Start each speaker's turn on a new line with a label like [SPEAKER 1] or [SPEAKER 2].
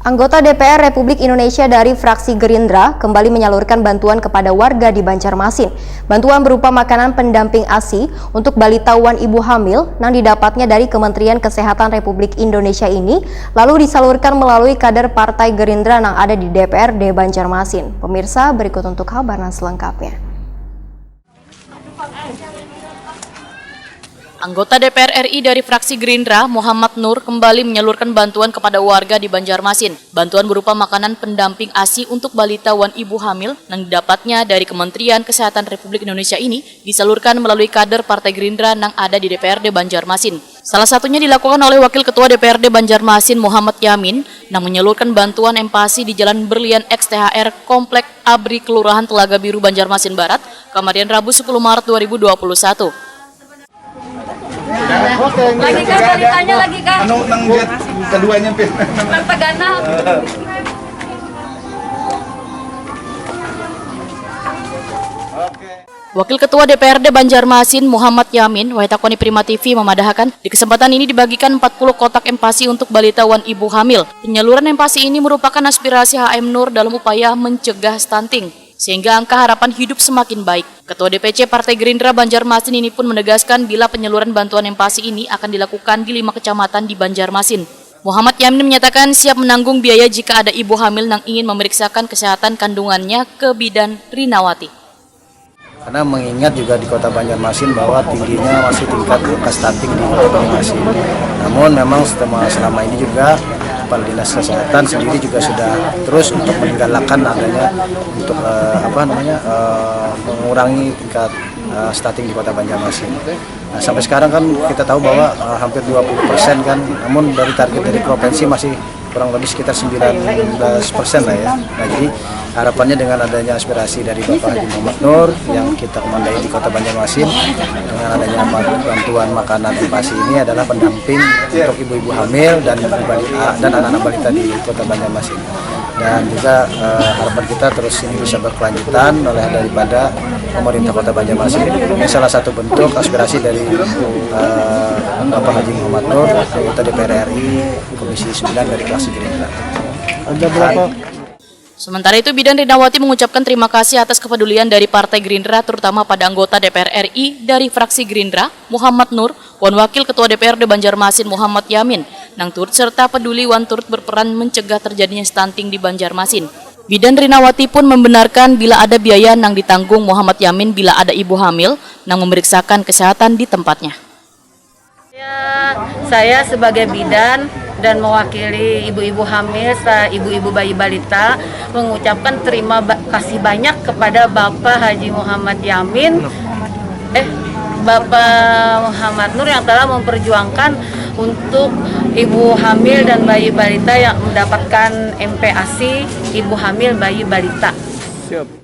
[SPEAKER 1] Anggota DPR Republik Indonesia dari fraksi Gerindra kembali menyalurkan bantuan kepada warga di Banjarmasin. Bantuan berupa makanan pendamping ASI untuk balita wan ibu hamil yang didapatnya dari Kementerian Kesehatan Republik Indonesia ini lalu disalurkan melalui kader Partai Gerindra yang ada di DPRD Banjarmasin. Pemirsa, berikut untuk kabar selengkapnya.
[SPEAKER 2] Anggota DPR RI dari fraksi Gerindra, Muhammad Nur, kembali menyalurkan bantuan kepada warga di Banjarmasin. Bantuan berupa makanan pendamping ASI untuk balita wan ibu hamil yang didapatnya dari Kementerian Kesehatan Republik Indonesia ini disalurkan melalui kader Partai Gerindra yang ada di DPRD Banjarmasin. Salah satunya dilakukan oleh Wakil Ketua DPRD Banjarmasin, Muhammad Yamin, yang menyalurkan bantuan empasi di Jalan Berlian XTHR Komplek Abri Kelurahan Telaga Biru, Banjarmasin Barat, kemarin Rabu 10 Maret 2021.
[SPEAKER 3] Oke,
[SPEAKER 4] lagi kan balitanya lagi kan
[SPEAKER 3] anu nang keduanya pin
[SPEAKER 4] nang Tagana.
[SPEAKER 2] Wakil Ketua DPRD Banjarmasin, Muhammad Yamin, Waitakoni Prima TV memadahkan di kesempatan ini dibagikan 40 kotak empasi untuk balita wan ibu hamil. Penyaluran empasi ini merupakan aspirasi HM Nur dalam upaya mencegah stunting, sehingga angka harapan hidup semakin baik. Ketua DPC Partai Gerindra Banjarmasin ini pun menegaskan bila penyaluran bantuan empasi ini akan dilakukan di 5 kecamatan di Banjarmasin. Muhammad Yamin menyatakan siap menanggung biaya jika ada ibu hamil yang ingin memeriksakan kesehatan kandungannya ke Bidan Rinawati.
[SPEAKER 5] Karena mengingat juga di Kota Banjarmasin bahwa tingginya masih tingkat angka stunting di Kota Banjarmasin. Namun memang selama ini juga Kepala Dinas Kesehatan sendiri juga sudah terus untuk menggalakkan adanya untuk mengurangi tingkat stunting di Kota Banjarmasin. Nah, sampai sekarang kan kita tahu bahwa hampir 20% kan, namun dari target dari provinsi masih kurang lebih sekitar 19% lah ya. Nah, jadi harapannya dengan adanya aspirasi dari Bapak Haji Muhammad Nur yang kita komandai di Kota Banjarmasin, dengan adanya bantuan makanan empasi ini adalah pendamping untuk ibu-ibu hamil dan anak-anak balita di Kota Banjarmasin. Dan juga harapan kita terus ini bisa berkelanjutan oleh daripada pemerintah Kota Banjarmasin. Ini salah satu bentuk aspirasi dari Bapak Haji Muhammad Nur, anggota DPR RI Komisi 9 dari fraksi Gerindra.
[SPEAKER 3] ada berapa?
[SPEAKER 2] Sementara itu, Bidan Rinawati mengucapkan terima kasih atas kepedulian dari Partai Gerindra, terutama pada anggota DPR RI dari fraksi Gerindra, Muhammad Nur, wan Wakil Ketua DPRD Banjarmasin, Muhammad Yamin, yang turut serta peduli wan turut berperan mencegah terjadinya stunting di Banjarmasin. Bidan Rinawati pun membenarkan bila ada biaya yang ditanggung Muhammad Yamin bila ada ibu hamil yang memeriksakan kesehatan di tempatnya.
[SPEAKER 4] Saya sebagai bidan dan mewakili ibu-ibu hamil serta ibu-ibu bayi balita mengucapkan terima kasih banyak kepada Bapak Haji Muhammad Yamin, Bapak Muhammad Nur yang telah memperjuangkan untuk ibu hamil dan bayi balita yang mendapatkan MPASI ibu hamil bayi balita.
[SPEAKER 3] Siap.